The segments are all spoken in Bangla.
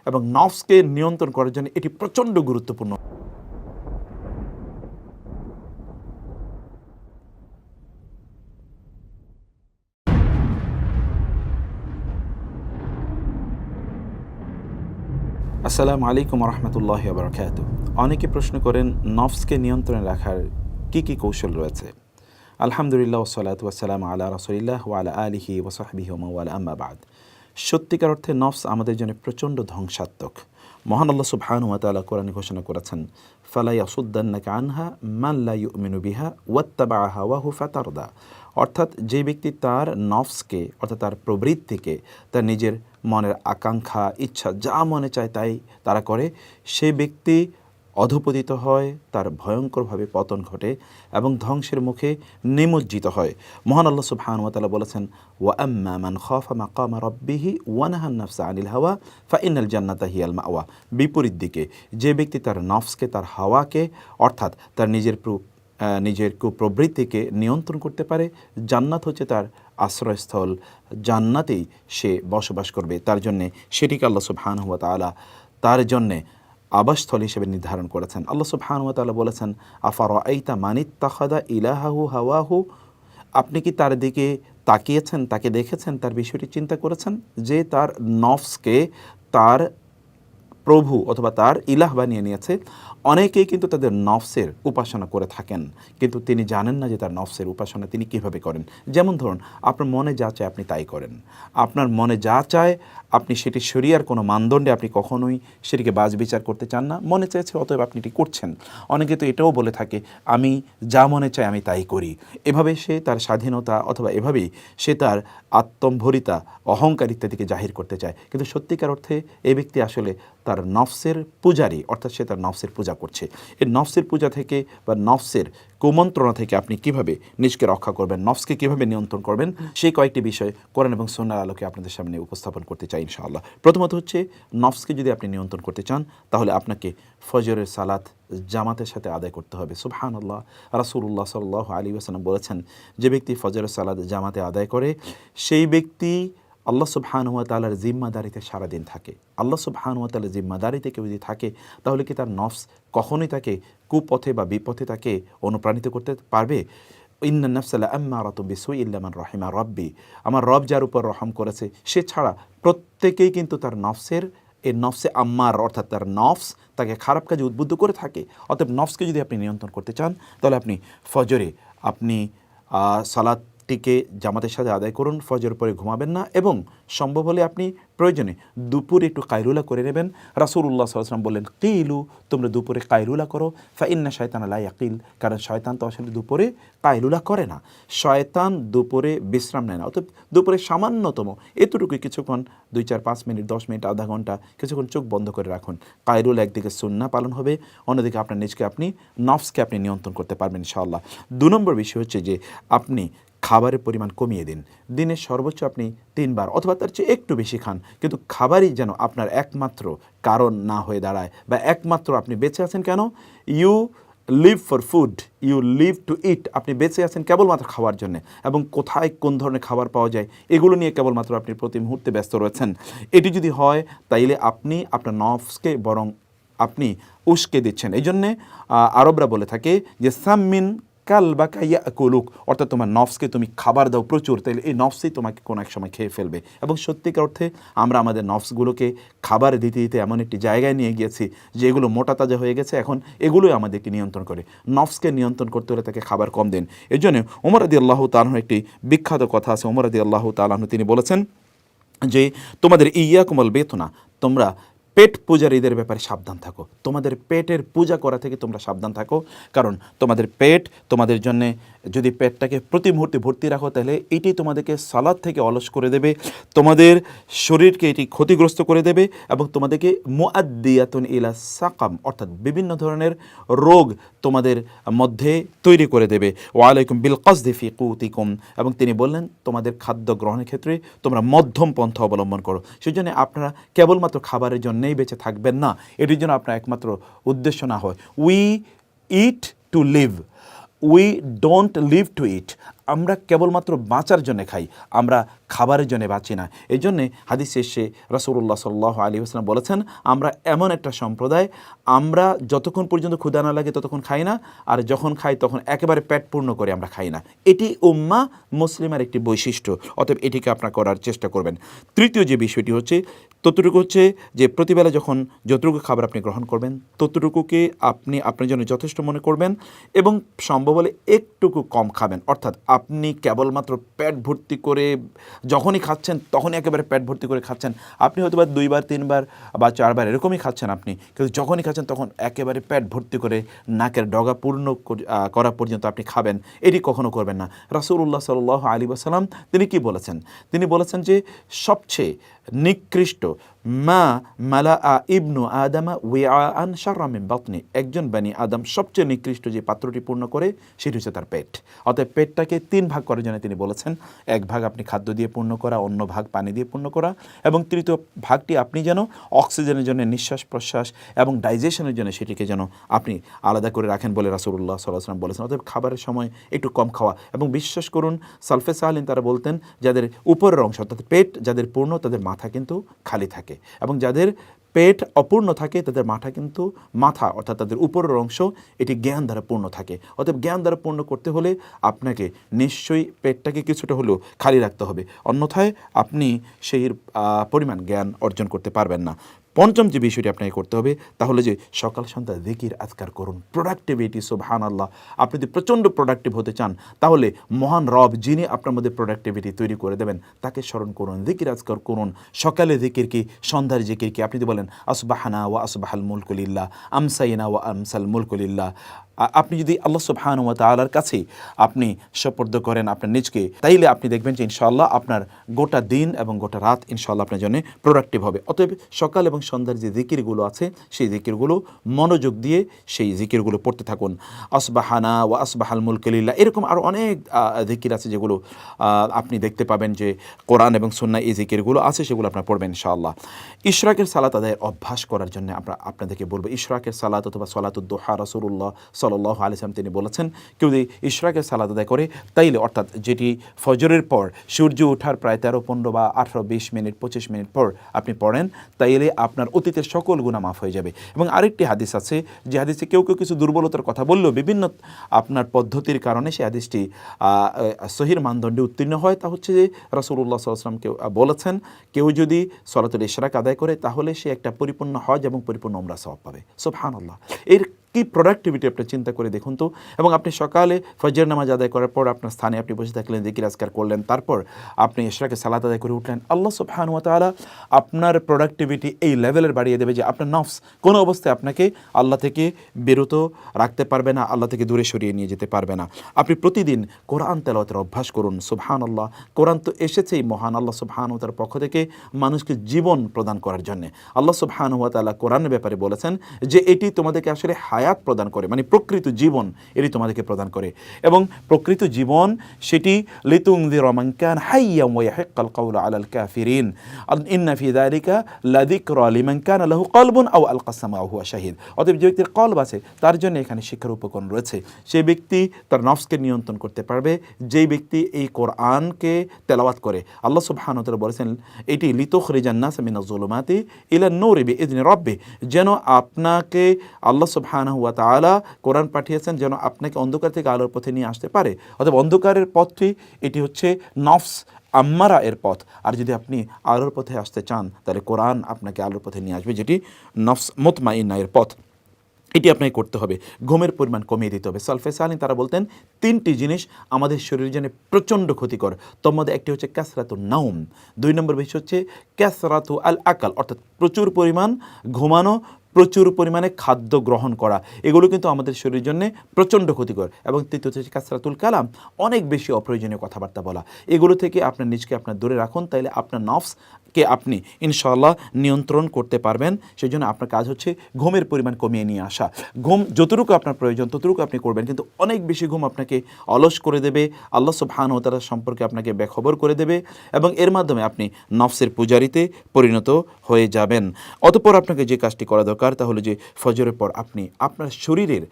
এবং নফসকে নিয়ন্ত্রণ করার জন্য এটি প্রচণ্ড গুরুত্বপূর্ণ। আসসালামু আলাইকুম রহমতুল্লাহি ওয়া বারাকাতুহু। অনেকে প্রশ্ন করেন নফসকে নিয়ন্ত্রণে রাখার কি কি কৌশল রয়েছে। আলহামদুলিল্লাহ ওয়াসসালাতু ওয়াসসালামু আলা রাসূলিল্লাহ ওয়া আলা আলিহি ওয়া সাহবিহি ওয়া মান ওয়ালা, আম্মা বাদ। সত্যিকার অর্থে নফস আমাদের জন্য প্রচণ্ড ধ্বংসাত্মক। মহান আল্লাহ সুবহানাহু ওয়া তাআলা কোরআনে ঘোষণা করেছেন, ফালা ইয়াসুদ্দান্নাকা আনহা মান লা ইউমিনু বিহা ওয়াত্তাবা হাওয়াহু ফাতারদা। অর্থাৎ যে ব্যক্তি তার নফসকে অর্থাৎ তার প্রবৃত্তিকে, তার নিজের মনের আকাঙ্ক্ষা ইচ্ছা যা মনে চায় তাই তারা করে, সেই ব্যক্তি অধঃপতিত হয়, তার ভয়ঙ্করভাবে পতন ঘটে এবং ধ্বংসের মুখে নিমজ্জিত হয়। মহান আল্লাহ সুবহানাহু ওয়া তাআলা বলেছেন, ওয়া আম্মা মান খাফা মাকামা রাব্বিহি ওয়া নাহান নাফসা আনিল হাওয়া ফাইনাল জান্নাতা হিয়াল মাওয়া। বিপরীত দিকে যে ব্যক্তি তার নফসকে, তার হাওয়াকে অর্থাৎ তার নিজের কুপ্রবৃত্তিকে নিয়ন্ত্রণ করতে পারে, জান্নাত হচ্ছে তার আশ্রয়স্থল, জান্নাতেই সে বসবাস করবে। তার জন্যে সেটিকে আল্লাহ সুবহানাহু ওয়া তাআলা তার জন্যে আবাসস্থল হিসেবে নির্ধারণ করেছেন। আল্লাহ সুবহানাহু ওয়া তাআলা বলেছেন, আফারাআইতা মানিত্তাখাযা ইলাহাহু হাওয়াহু। আপনি কি তার দিকে তাকিয়েছেন, তাকে দেখেছেন, তার বিষয়টি চিন্তা করেছেন যে তার নফসকে তার প্রভু অথবা তার ইলাহ বানিয়ে নিয়েছে। অনেকেই কিন্তু তাদের নফসের উপাসনা করে থাকেন, কিন্তু তিনি জানেন না যে তার নফসের উপাসনা তিনি কীভাবে করেন। যেমন ধরুন, আপনার মনে যা চায় আপনি তাই করেন, আপনার মনে যা চায় আপনি সেটি শরিয়ার কোনো মানদণ্ডে আপনি কখনোই সেটিকে বাজ বিচার করতে চান না। মনে চাইছে অতএব আপনি এটি করছেন। অনেকে তো এটাও বলে থাকে, আমি যা মনে চাই আমি তাই করি। এভাবে সে তার স্বাধীনতা অথবা এভাবেই সে তার আত্মম্ভরিতা, অহংকার ইত্যাদিকে জাহির করতে চায়। কিন্তু সত্যিকার অর্থে এই ব্যক্তি আসলে তার নফসের পূজারী, অর্থাৎ সে তার নফসের পূজা করছে। এই নফসের পূজা থেকে বা নফসের কুমন্ত্রণা থেকে আপনি কিভাবে নিজকে রক্ষা করবেন, নফসকে কিভাবে নিয়ন্ত্রণ করবেন, সেই কয়েকটি বিষয় কোরআন এবং সুন্নাহর আলোকে আপনাদের সামনে উপস্থাপন করতে চাই ইনশাআল্লাহ। প্রথমত হচ্ছে, নফসকে যদি আপনি নিয়ন্ত্রণ করতে চান তাহলে আপনাকে ফজরের সালাত জামাতের সাথে আদায় করতে হবে। সুবহানাল্লাহ, রাসূলুল্লাহ সাল্লাল্লাহু আলাইহি ওয়াসাল্লাম বলেছেন, যে ব্যক্তি ফজরের সালাত জামাতে আদায় করে সেই ব্যক্তি আল্লাহ সুবহানাহু ওয়া তাআলার জিম্মাদারিতে সারাদিন থাকে। আল্লাহ সুবহানাহু ওয়া তাআলার জিম্মাদারিতে কেউ যদি থাকে তাহলে কি তার নফস কখনোই তাকে কুপথে বা বিপথে তাকে অনুপ্রাণিত করতে পারবে? ইন্নান নাফসা লাআম্মারাতুম বিসুই ইল্লা মান রাহিমা রাব্বি। আমার রব যার উপর রহম করেছে সে ছাড়া প্রত্যেকেই কিন্তু তার নফসে আম্মার অর্থাৎ তার নফস তাকে খারাপ কাজে উদ্বুদ্ধ করে থাকে। অতএব নফসকে যদি আপনি নিয়ন্ত্রণ করতে চান তাহলে আপনি ফজরে আপনি সালাতটিকে জামাতের সাথে আদায় করুন, ফজর পরে ঘুমাবেন না, এবং সম্ভব হলে আপনি প্রয়োজনে দুপুরে একটু কায়লুলা করে নেবেন। রাসূলুল্লাহ সাল্লাল্লাহু আলাইহি ওয়াসাল্লাম বললেন, কিলু, তোমরা দুপুরে কায়লুলা করো, ফাইন্না শায়তানা লা ইয়াকিল, কারণ শয়তান তো আসলে দুপুরে কায়লুলা করে না, শয়তান দুপুরে বিশ্রাম নেয় না। অর্থাৎ দুপুরে সামান্যতম এতটুকুই কিছুক্ষণ 2, 4, 5 মিনিট, 10 মিনিট, আধা ঘন্টা কিছুক্ষণ চোখ বন্ধ করে রাখুন। কায়লুলা একদিকে সুন্নাহ পালন হবে, অন্যদিকে আপনার নফসকে আপনি নিয়ন্ত্রণ করতে পারবেন ইনশাআল্লাহ। 2 নম্বর বিষয় হচ্ছে যে আপনি খাবারের পরিমাণ কমিয়ে দিন। দিনে সর্বোচ্চ আপনি 3 বার অথবা তার চেয়ে একটু বেশি খান, কিন্তু খাবারই যেন আপনার একমাত্র কারণ না হয়ে দাঁড়ায়, বা একমাত্র আপনি বেঁচে আছেন কেন, you live for food, you live to eat. আপনি বেঁচে আছেন কেবলমাত্র খাওয়ার জন্য, এবং কোথায় কোন ধরনের খাবার পাওয়া যায় এগুলো নিয়ে কেবলমাত্র আপনি প্রতি মুহূর্তে ব্যস্ত রয়েছেন। এটি যদি হয় তাইলে আপনি আপনার নফসকে বরং আপনি উস্কে দিচ্ছেন। এই জন্যে আরবরা বলে থাকে যে সাম্মিন কালবাকা ইয়াকুলুক, অর্থাৎ তোমার নফসকে তুমি খাবার দাও প্রচুর, তাইলে এই নফসই তোমাকে কোনো এক সময় খেয়ে ফেলবে। এবং সত্যিকার অর্থে আমরা আমাদের নফসগুলোকে খাবার দিতে দিতে এমন একটি জায়গায় নিয়ে গিয়েছি যে এগুলো মোটা তাজা হয়ে গেছে, এখন এগুলোই আমাদেরকে নিয়ন্ত্রণ করে। নফসকে নিয়ন্ত্রণ করতে হলে তাকে খাবার কম দিন। এই জন্য ওমর রাদিয়াল্লাহু তাআলার একটি বিখ্যাত কথা আছে। ওমর রাদিয়াল্লাহু তাআলা তিনি বলেছেন যে তোমাদের ইয়াকুমুল বেতনা, তোমরা পেট পূজারীদের ব্যাপারে সাবধান থাকো, তোমাদের পেটের পূজা করা থেকে তোমরা সাবধান থাকো। কারণ তোমাদের পেট তোমাদের জন্যে, যদি পেটটাকে প্রতি মুহূর্তে ভর্তি রাখো তাহলে এটি তোমাদেরকে সালাত থেকে অলস করে দেবে, তোমাদের শরীরকে এটি ক্ষতিগ্রস্ত করে দেবে, এবং তোমাদেরকে মুআদ্দিয়াতুন ইলা সাকাম, অর্থাৎ বিভিন্ন ধরনের রোগ তোমাদের মধ্যে তৈরি করে দেবে। ওয়ালাইকুম বিল কসদি ফি কুতিকুম, এবং তিনি বললেন তোমাদের খাদ্য গ্রহণের ক্ষেত্রে তোমরা মধ্যম পন্থা অবলম্বন করো। সেই জন্য আপনারা কেবলমাত্র খাবারের জন্যই বেঁচে থাকবেন না, এটির জন্য আপনার একমাত্র উদ্দেশ্য না হয় we eat to live, we don't live to eat. আমরা কেবলমাত্র বাঁচার জন্য খাই, আমরা খাবারের জন্য বাঁচি না। এই জন্যে হাদিসে এসে রাসূলুল্লাহ সাল্লাল্লাহু আলাইহি ওয়াসাল্লাম বলেছেন, আমরা এমন একটা সম্প্রদায়, আমরা যতক্ষণ পর্যন্ত ক্ষুধা না লাগে ততক্ষণ খাই না, আর যখন খাই তখন একেবারে পেট পূর্ণ করে আমরা খাই না। এটি উম্মাহ মুসলিমের একটি বৈশিষ্ট্য, অতএব এটিকে আপনারা করার চেষ্টা করবেন। তৃতীয় যে বিষয়টি হচ্ছে, ততটুকু হচ্ছে যে প্রতিবেলা যখন যতটুকু খাবার আপনি গ্রহণ করবেন ততটুকুকে আপনি আপনার জন্য যথেষ্ট মনে করবেন এবং সম্ভব হলে একটুকু কম খাবেন। অর্থাৎ আপনি কেবলমাত্র পেট ভর্তি করে যখনই খাচ্ছেন তখনই একেবারে পেট ভর্তি করে খাচ্ছেন। আপনি হয়তো বা 2 বার 3 বার বা 4 বার এরকমই খাচ্ছেন আপনি, কিন্তু যখনই খাচ্ছেন তখন একেবারে পেট ভর্তি করে নাকের ডগা পূর্ণ করা পর্যন্ত আপনি খাবেন, এটি কখনো করবেন না। রাসূলুল্লাহ সাল্লাল্লাহু আলাইহি ওয়াসাল্লাম তিনি কি বলেছেন? তিনি বলেছেন যে সবচেয়ে নিকৃষ্ট মা মালা ইবনু আদামা ওয়াআন শাররা মিন বাতনি, একজন বানি আদম সবচেয়ে নিকৃষ্ট যে পাত্রটি পূর্ণ করে সেটি হচ্ছে তার পেট। অতএব পেটটাকে 3 ভাগ করার জন্য তিনি বলেছেন, 1 ভাগ আপনি খাদ্য দিয়ে পূর্ণ করা, অন্য ভাগ পানি দিয়ে পূর্ণ করা, এবং তৃতীয় ভাগটি আপনি যেন অক্সিজেনের জন্য, নিঃশ্বাস প্রশ্বাস এবং ডাইজেশনের জন্য সেটিকে যেন আপনি আলাদা করে রাখেন বলে রাসূলুল্লাহ সাল্লাল্লাহু আলাইহি ওয়াসাল্লাম বলেছেন। অতএব খাবারের সময় একটু কম খাওয়া, এবং বিশ্বাস করুন সালফে সালিন তারা বলতেন যাদের উপরের অংশ অর্থাৎ পেট যাদের পূর্ণ তাদের মাথা কিন্তু খালি থাকে, এবং যাদের পেট অপূর্ণ থাকে তাদের মাথা অর্থাৎ তাদের উপরের অংশ এটি জ্ঞান দ্বারা পূর্ণ থাকে। অতএব জ্ঞান দ্বারা পূর্ণ করতে হলে আপনাকে নিশ্চয়ই পেটটাকে কিছুটা হলেও খালি রাখতে হবে, অন্যথায় আপনি সেই পরিমাণ জ্ঞান অর্জন করতে পারবেন না। পঞ্চম যে বিষয়টি আপনাকে করতে হবে তাহলে যে সকাল সন্ধ্যা যিকির আজকার করুন, প্রোডাক্টিভিটি। সুবহানাল্লাহ, আপনি যদি প্রচণ্ড প্রোডাক্টিভ হতে চান তাহলে মহান রব যিনি আপনার মধ্যে প্রোডাক্টিভিটি তৈরি করে দেবেন তাকে স্মরণ করুন, যিকির আজকার করুন। সকালে যিকির কি, সন্ধ্যার যিকির কি? আপনি যদি বলেন আসবাহানা ওয়া আসবাহাল মুলকু লিল্লাহ, আমসাইনা ওয়া আমসাল মুলকু লিল্লাহ, আপনি যদি আল্লাহ সুবহানাহু ওয়া তাআলার কাছে আপনি সুপর্দ করেন আপনার নিজকে, তাইলে আপনি দেখবেন যে ইনশাআল্লাহ আপনার গোটা দিন এবং গোটা রাত ইনশাআল্লাহ আপনার জন্য প্রোডাক্টিভ হবে। অতএব সকাল এবং সন্ধ্যার যে জিকিরগুলো আছে সেই জিকিরগুলো মনোযোগ দিয়ে সেই জিকিরগুলো পড়তে থাকুন। আসবাহানা ওয়া আসবাহাল মুলকু লিল্লাহ, এরকম আরও অনেক জিকির আছে যেগুলো আপনি দেখতে পাবেন যে কোরআন এবং সুন্নাহ এই জিকিরগুলো আছে, সেগুলো আপনারা পড়বেন ইনশাআল্লাহ। ইশরাকের সালাত আদায়ের অভ্যাস করার জন্য আপনাদেরকে বলবো, ইশরাকের সালাত অথবা সালাতুদ দুহা রাসূলুল্লাহ সাল্লাল্লাহু আলাইহি ওয়াসাল্লাম তিনি বলেছেন কেউ যদি ইশরাকের সালাত আদায় করে তাইলে, অর্থাৎ যেটি ফজরের পর সূর্য ওঠার প্রায় 13-15 বা 18-20 মিনিট 25 মিনিট পর আপনি পড়েন, তাইলে আপনার অতীতের সকল গুনাহ মাফ হয়ে যাবে। এবং আরেকটি হাদিস আছে যে হাদিসে কেউ কেউ কিছু দুর্বলতার কথা বললেও বিভিন্ন আপনার পদ্ধতির কারণে সেই হাদিসটি সহিহ মানদণ্ডে উত্তীর্ণ হয়। তা হচ্ছে যে রাসূলুল্লাহ সাল্লাল্লাহু আলাইহি ওয়াসাল্লাম কেউ বলেছেন কেউ যদি সলাতুল ইশরাক আদায় করে তাহলে সে একটা পরিপূর্ণ হজ এবং পরিপূর্ণ উমরা সওয়াব পাবে। সুবহানাল্লাহ, এর কি প্রোডাক্টিভিটি আপনি চিন্তা করে দেখুন তো। এবং আপনি সকালে ফজর নামাজ আদায় করার পর আপনার স্থানে আপনি বসে থাকলেন, যিকির আজকার করলেন, তারপর আপনি ইশরাকে সালাত আদায় করে উঠলেন, আল্লাহ সুবহানাহু ওয়া তাআলা আপনার প্রোডাক্টিভিটি এই লেভেলের বাড়িয়ে দেবে যে আপনার নফস কোনো অবস্থায় আপনাকে আল্লাহ থেকে বিরত রাখতে পারবে না, আল্লাহ থেকে দূরে সরিয়ে নিয়ে যেতে পারবে না। আপনি প্রতিদিন কোরআন তেলাওয়াতের অভ্যাস করুন। সুবহানাল্লাহ, কোরআন তো এসেছেই মহান আল্লাহ সুবহানাহু ওয়া তাআলার পক্ষ থেকে মানুষকে জীবন প্রদান করার জন্য। আল্লাহ সুবহানাহু ওয়া তাআলা কোরআনের ব্যাপারে বলেছেন যে এটি তোমাদেরকে আসলে হায়াত প্রদান করে, মানে প্রকৃত জীবন এটি তোমাদেরকে প্রদান করে। এবং প্রকৃত জীবন সেটি লিতুনযিরা মান কানা হাইয়্যান ওয়া ইয়াহিক্কাল কাওলু আলাল কাফিরিন ইন্না ফি যালিকা লাযিকরা লিমান কানা লাহু কলবুন আও আলকাস সামা ওয়া হুয়া শাহিদ। অতএব যে ব্যক্তির কলব আছে তার জন্য এখানে শিক্ষার উপকরণ রয়েছে। সেই ব্যক্তি তার নফসকে নিয়ন্ত্রণ করতে পারবে যেই ব্যক্তি এই কোরআনকে তেলাওয়াত করে। আল্লাহ সুবহানাহু ওয়া তাআলা বলেছেন এটি লিতুখরিজান নাস মিনাজ যুলুমাতি ইলান নূরি বিইذনি রাব্বি, যেন আপনাকে আল্লাহ সুবহানাহু ওয়া তাআলা কোরআন পাঠিয়েছেন যেন আপনাকে অন্ধকার থেকে আলোর পথে নিয়ে আসতে পারে। অতএব অন্ধকারের পথটি এটি হচ্ছে নফস আম্মারা এর পথ, আর যদি আপনি আলোর পথে আসতে চান তাহলে কোরআন আপনাকে আলোর পথে নিয়ে আসবে, যেটি নফস মুতমাইন্না এর পথ। এটি আপনাকে করতে হবে। ঘুমের পরিমাণ কমিয়ে দিতে হবে। সালফে সালিন তারা বলতেন 3টি জিনিস আমাদের শরীরের জন্য প্রচণ্ড ক্ষতিকর, তোর মধ্যে একটি হচ্ছে কাসরাতুন নাউম, 2 নম্বর বিষয় হচ্ছে কাসরাতু আল আকাল, অর্থাৎ প্রচুর পরিমাণ ঘুমানো, প্রচুর পরিমাণে খাদ্য গ্রহণ করা, এগুলো কিন্তু আমাদের শরীরের জন্য প্রচণ্ড ক্ষতিকর। এবং তৃতীয় হচ্ছে কাসরাতুল কালাম, অনেক বেশি অপ্রয়োজনীয় কথাবার্তা বলা। এগুলো থেকে আপনার নিজকে আপনার দূরে রাখুন, তাইলে আপনার নফস কে আপনি ইনশাআল্লাহ নিয়ন্ত্রণ করতে পারবেন। সেই জন্য আপনার কাজ হচ্ছে ঘুমের পরিমাণ কমিয়ে নিয়ে আসা। ঘুম যতটুকু আপনার প্রয়োজন ততটুকু আপনি করবেন, কিন্তু অনেক বেশি ঘুম আপনাকে অলস করে দেবে, আল্লাহ সুবহানাহু ওয়া তাআলা সম্পর্কে আপনাকে বেখবর করে দেবে এবং এর মাধ্যমে আপনি নফসের পূজারিতে পরিণত হয়ে যাবেন। অতঃপর আপনাকে যে কাজটি করা দরকার তা হলো যে ফজরের পর আপনি আপনার শরীরের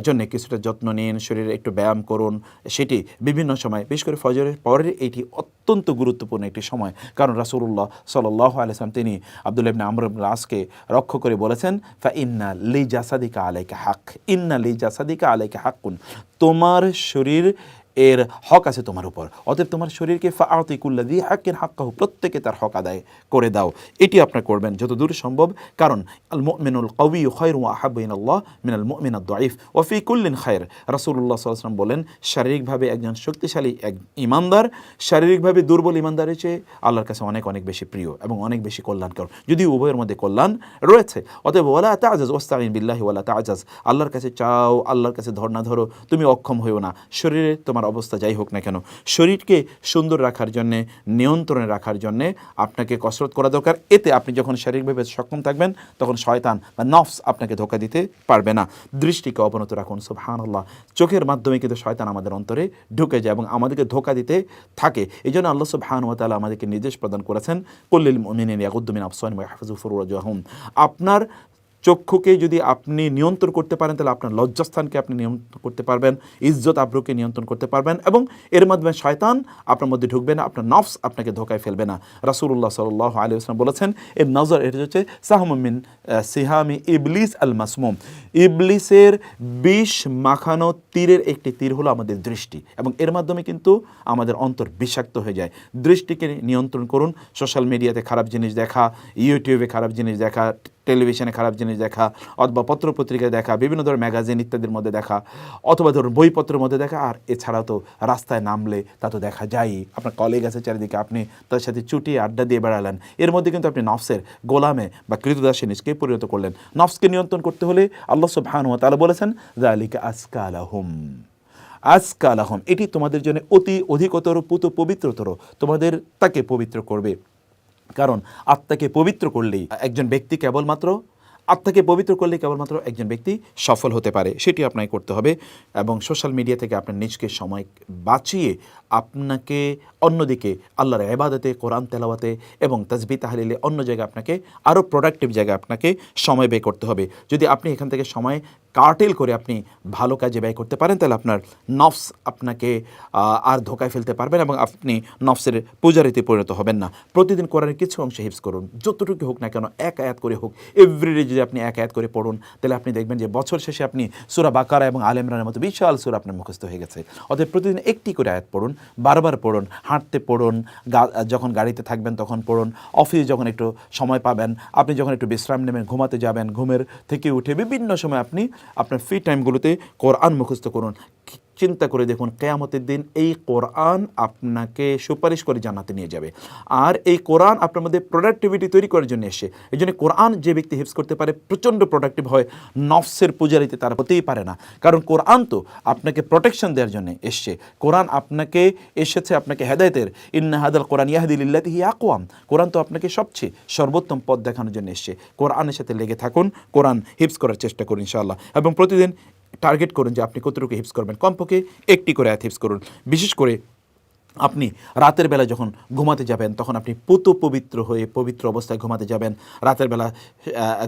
জন্য কিছুটা যত্ন নিন, শরীরে একটু ব্যায়াম করুন। সেটি বিভিন্ন সময়, বিশেষ করে ফজরের পরের এটি অত্যন্ত গুরুত্বপূর্ণ একটি সময়, কারণ রাসূলুল্লাহ সাল্লাল্লাহু আলাইহি ওয়াসাল্লাম তিনি আব্দুল্লাহ ইবনে আমর ইবনে আসকে লক্ষ্য করে বলেছেন, ফা ইন্না লি জাসাদিকা আলাইকা হক, ইন্না লি জাসাদিকা আলাইকা হাক্কুন, তোমার শরীর এর হক আছে তোমার উপর, অতএব তোমার শরীরকে ফাআতি কুল্লাযী হাক্কিন হাক্কাহু, প্রত্যেকে তার হক আদায় করে দাও। এটি আপনার করবেন যতদূর সম্ভব, কারণ আল মুমিনুল কওয়িয়্যু খায়রুন ওয়া আহাব্বু ইলাল্লাহ মিনাল মুমিনিদ দাঈফ ওয়া ফি কুল্লিন খায়র। রাসূলুল্লাহ সাল্লাল্লাহু আলাইহি ওয়াসাল্লাম বলেন, শারীরিকভাবে একজন শক্তিশালী এক ঈমানদার শারীরিকভাবে দুর্বল ঈমানদারের চেয়ে আল্লাহর কাছে অনেক অনেক বেশি প্রিয় এবং অনেক বেশি কল্যাণকর, যদিও উভয়ের মধ্যে কল্যাণ রয়েছে। অতএব ওয়ালা তা'জাজ ওয়াস্তাঈন বিল্লাহি ওয়ালা তা'জাজ, আল্লাহর কাছে চাও, আল্লাহর কাছে ধর্ণা ধরো, তুমি অক্ষম হইও না। শরীরে তোমার অবস্থা যাই হোক না কেন, শরীরকে সুন্দর রাখার জন্যে, নিয়ন্ত্রণে রাখার জন্যে আপনাকে কসরত করা দরকার। এতে আপনি যখন শারীরিকভাবে সক্ষম থাকবেন তখন শয়তান বা নফস আপনাকে ধোঁকা দিতে পারবে না। দৃষ্টিকে অবনত রাখুন। সুবহানাল্লাহ, চোখের মাধ্যমে কিন্তু শয়তান আমাদের অন্তরে ঢুকে যায় এবং আমাদেরকে ধোঁকা দিতে থাকে। এই জন্য আল্লাহ সুবহানাহু ওয়া তাআলা আমাদেরকে নির্দেশ প্রদান করেছেন, কুল্লিল মুমিনিনা ইয়াগুদ্দু মিন আবসারিহিম ওয়া ইয়াহফাযু ফুরুজাহুম। আপনার চক্ষুকে যদি আপনি নিয়ন্ত্রণ করতে পারেন তাহলে আপনার লজ্জাস্থানকে আপনি নিয়ন্ত্রণ করতে পারবেন, ইজ্জত আবরুকে নিয়ন্ত্রণ করতে পারবেন এবং এর মাধ্যমে শয়তান আপনার মধ্যে ঢুকবে না, আপনার নফস আপনাকে ধোঁকায় ফেলবে না। রাসূলুল্লাহ সাল্লাল্লাহু আলাইহি ওয়াসাল্লাম বলেছেন, এর নজর, এটা হচ্ছে সাহমুম মিন সিহামি ইবলিস আল মাসমুম, ইবলিসের বিষ মাখানো তীরের একটি তীর হলো আমাদের দৃষ্টি, এবং এর মাধ্যমে কিন্তু আমাদের অন্তর বিষাক্ত হয়ে যায়। দৃষ্টিকে নিয়ন্ত্রণ করুন। সোশ্যাল মিডিয়াতে খারাপ জিনিস দেখা, ইউটিউবে খারাপ জিনিস দেখা, টেলিভিশনে খারাপ জিনিস দেখা, অথবা পত্রপত্রিকায় দেখা, বিভিন্ন ধরনের ম্যাগাজিন ইত্যাদির মধ্যে দেখা, অথবা ধরুন বইপত্রের মধ্যে দেখা। আর এছাড়াও তো রাস্তায় নামলে তা তো দেখা যায়ই, আপনার কলিগ আছে চারিদিকে, আপনি তার সাথে চুটিয়ে আড্ডা দিয়ে বেড়ালেন, এর মধ্যে কিন্তু আপনি নফসের গোলামে বা কৃতদাসে নিজকে পরিণত করলেন। নফসকে নিয়ন্ত্রণ করতে হলে আল্লাহ সুবহানাহু ওয়া তাআলা বলেছেন, যালিকা আজকা লাহুম, আজকা লাহুম, এটি তোমাদের জন্য অতি অধিকতর পুত পবিত্রতর, তোমাদের তাকে পবিত্র করবে। কারণ আত্মাকে পবিত্র করলেই একজন ব্যক্তি কেবলমাত্র একজন ব্যক্তি সফল হতে পারে। সেটি আপনাকে করতে হবে এবং সোশ্যাল মিডিয়া থেকে আপনার নিজকে সময় বাঁচিয়ে আপনাকে অন্যদিকে আল্লাহর ইবাদতে, কোরআন তেলাওয়াতে এবং তাসবিহ তাহলিলে, অন্য জায়গায় আপনাকে আরও প্রোডাক্টিভ জায়গায় আপনাকে সময় ব্যয় করতে হবে। যদি আপনি এখান থেকে সময় কার্টেল করে আপনি ভালো কাজে ব্যয় করতে পারেন তাহলে আপনার নফস আপনাকে আর ধোকায় ফেলতে পারবেন এবং আপনি নফসের পূজারিতে পরিণত হবেন না। প্রতিদিন কোরআনের কিছু অংশ হিফজ করুন, যতটুকু হোক না কেন, এক আয়াত করে হোক। এভরিডে যদি আপনি এক আয়াত করে পড়ুন তাহলে আপনি দেখবেন যে বছর শেষে আপনি সূরা বাকারা এবং আলে ইমরানের মতো বিশাল সূরা আপনার মুখস্থ হয়ে গেছে। অতএব প্রতিদিন একটি করে আয়াত পড়ুন, বারবার পড়ুন, হাঁটতে পড়ুন, যখন গাড়িতে থাকবেন তখন পড়ুন, অফিসে যখন একটু সময় পাবেন, আপনি যখন একটু বিশ্রাম নেবেন, ঘুমাতে যাবেন, ঘুমের থেকে উঠে বিভিন্ন সময় আপনি আপনার ফ্রি টাইমগুলোতে কোরআন মুখস্থ করুন। চিন্তা করে দেখুন, কিয়ামতের দিন এই কোরআন আপনাকে সুপারিশ করে জান্নাতে নিয়ে যাবে। আর এই কোরআন আপনার মধ্যে প্রোডাক্টিভিটি তৈরি করার জন্য এসে, এই জন্য কোরআন যে ব্যক্তি হিফজ করতে পারে প্রচণ্ড প্রোডাক্টিভ হয়, নফসের পূজারিতে তারা হতেই পারে না। কারণ কোরআন তো আপনাকে প্রোটেকশন দেওয়ার জন্য এসছে, কোরআন আপনাকে এসেছে আপনাকে হেদায়েতের, ইন্না হাদাল কোরআন ইয়াহদি লিল্লাতি হিয়া আকওয়াম, কোরআন তো আপনাকে সবচেয়ে সর্বোত্তম পথ দেখানোর জন্য এসছে। কোরআনের সাথে লেগে থাকুন, কোরআন হিফজ করার চেষ্টা করুন ইনশাআল্লাহ, এবং প্রতিদিন টার্গেট করুন যে আপনি কতটুকু হিফজ করবেন। কমপক্ষে একটি করে আয়াত হিফজ করুন। বিশেষ করে আপনি রাতের বেলা যখন ঘুমাতে যাবেন তখন আপনি পুত পবিত্র হয়ে পবিত্র অবস্থায় ঘুমাতে যাবেন। রাতের বেলা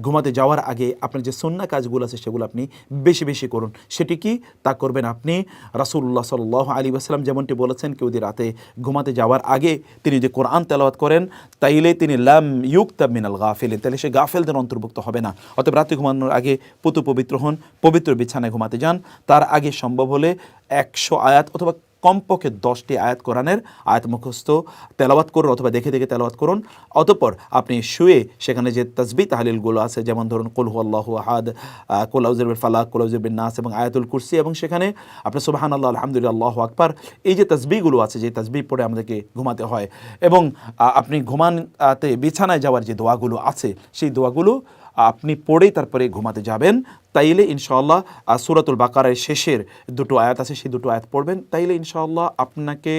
ঘুমাতে যাওয়ার আগে আপনার যে সুন্নাহ কাজগুলো আছে সেগুলো আপনি বেশি বেশি করুন। সেটি কি তা করবেন আপনি রাসূলুল্লাহ সাল্লাল্লাহু আলাইহি ওয়াসাল্লাম যেমনটি বলেছেন, কেউ যদি রাতে ঘুমাতে যাওয়ার আগে তিনি যে কোরআন তেলাওয়াত করেন তাইলে তিনি লাম ইউকতাব মিনাল গাফিলিন, তাহলে সে গাফেলদের অন্তর্ভুক্ত হবে না। অতএব রাতে ঘুমানোর আগে পুত পবিত্র হন, পবিত্র বিছানায় ঘুমাতে যান। তার আগে সম্ভব হলে 100 আয়াত অথবা কমপক্ষে 10টি আয়াত কোরআনের আয়াত মুখস্থ তেলাওয়াত করুন অথবা দেখে দেখে তেলাওয়াত করুন। অতঃপর আপনি শুয়ে সেখানে যে তাসবিহ তাহলিলগুলো আছে, যেমন ধরুন কুল হুয়াল্লাহু আহাদ, কুল আউযু বিল ফালাক, কুল আউযু বিন নাস এবং আয়াতুল কুরসি, এবং সেখানে আপনি সুবহানাল্লাহ, আলহামদুলিল্লাহ, আল্লাহু আকবার, এই যে তাসবিহগুলো আছে, যে তাসবিহ পড়ে আমাদেরকে ঘুমাতে হয়, এবং আপনি ঘুমাতে বিছানায় যাওয়ার যে দোয়াগুলো আছে সেই দোয়াগুলো আপনি পড়েই তারপরে ঘুমাতে যাবেন, তাইলে ইনশাআল্লাহ সূরাতুল বাকারার শেষের দুটো আয়াত আছে, সেই দুটো আয়াত পড়বেন, তাইলে ইনশাআল্লাহ আপনাকে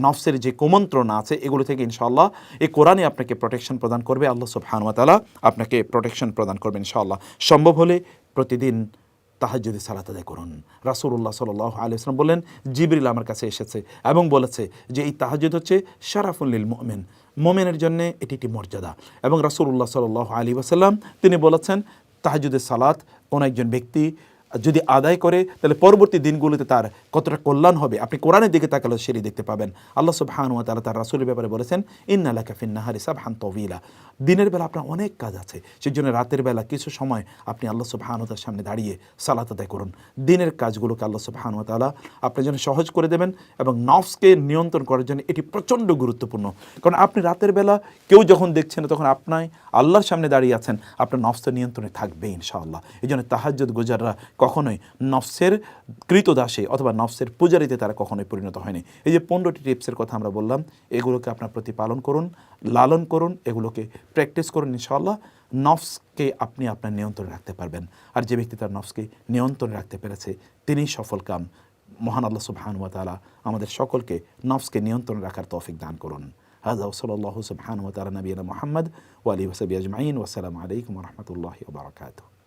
নফসের যে কুমন্ত্রণা আছে এগুলো থেকে ইনশাআল্লাহ এই কোরআনই আপনাকে প্রোটেকশন প্রদান করবে। আল্লাহ সুবহানাহু ওয়া তাআলা আপনাকে প্রোটেকশন প্রদান করবেন ইনশাআল্লাহ। সম্ভব হলে প্রতিদিন তাহাজ্জুদের সালাত আদায় করুন। রাসূলুল্লাহ সাল্লাল্লাহু আলাইহি ওয়াসাল্লাম বললেন, জিবরিল আমার কাছে এসেছে এবং বলেছে যে এই তাহাজ্জুদ হচ্ছে শারাফুল লিল মুমিন, মুমিনের জন্য এটি একটি মর্যাদা। এবং রাসূলুল্লাহ সাল্লাল্লাহু আলাইহি ওয়াসাল্লাম তিনি বলেছেন, তাহাজ্জুদের সালাত কোনো একজন ব্যক্তি যদি আদায় করে তাহলে পরবর্তী দিনগুলোতে তার কতটা কল্যাণ হবে আপনি কোরআনের দিকে তাকালে সেটি দেখতে পাবেন। আল্লাহ সুবহানাহু ওয়া তাআলা তার রাসূলের ব্যাপারে বলেছেন, ইন্না লাকা ফিন নাহারি সাবহান তাওয়িলা, দিনের বেলা আপনার অনেক কাজ আছে, সেজন্য রাতের বেলা কিছু সময় আপনি আল্লাহ সুবহানাহু ওয়া তাআলার সামনে দাঁড়িয়ে সালাত আদায় করুন। দিনের কাজগুলোকে আল্লাহ সুবহানাহু ওয়া তাআলা আপনার জন্য সহজ করে দেবেন এবং নফসকে নিয়ন্ত্রণ করার জন্য এটি প্রচণ্ড গুরুত্বপূর্ণ। কারণ আপনি রাতের বেলা কেউ যখন দেখছেন তখন আপনি আল্লাহর সামনে দাঁড়িয়ে আছেন, আপনার নফসের নিয়ন্ত্রণে থাকবে ইনশাআল্লাহ। এই জন্য তাহাজ্জুদ গুজাররা কখনোই নফসের কৃতদাসে অথবা নফসের পূজারিতে তারা কখনোই পরিণত হয়নি। এই যে 15টি টিপসের কথা আমরা বললাম, এগুলোকে আপনার প্রতি পালন করুন, লালন করুন, এগুলোকে প্র্যাকটিস করুন, ইনশাআল্লাহ নফসকে আপনি আপনার নিয়ন্ত্রণে রাখতে পারবেন। আর যে ব্যক্তি তার নফসকে নিয়ন্ত্রণে রাখতে পেরেছে তিনিই সফল কাম। মহান আল্লাহ সুবহানাহু ওয়া তাআলা আমাদের সকলকে নফসকে নিয়ন্ত্রণে রাখার তৌফিক দান করুন। হাযা ওয়া সাল্লাল্লাহু সুবহানাহু ওয়া তাআলা নবিয়ানা মুহাম্মদ ওয়া আলিহি ওয়া সাহবিহি আজমাইন। ওয়া আসসালামু আলাইকুম ওয়া রাহমাতুল্লাহি ওয়া বারাকাতুহু।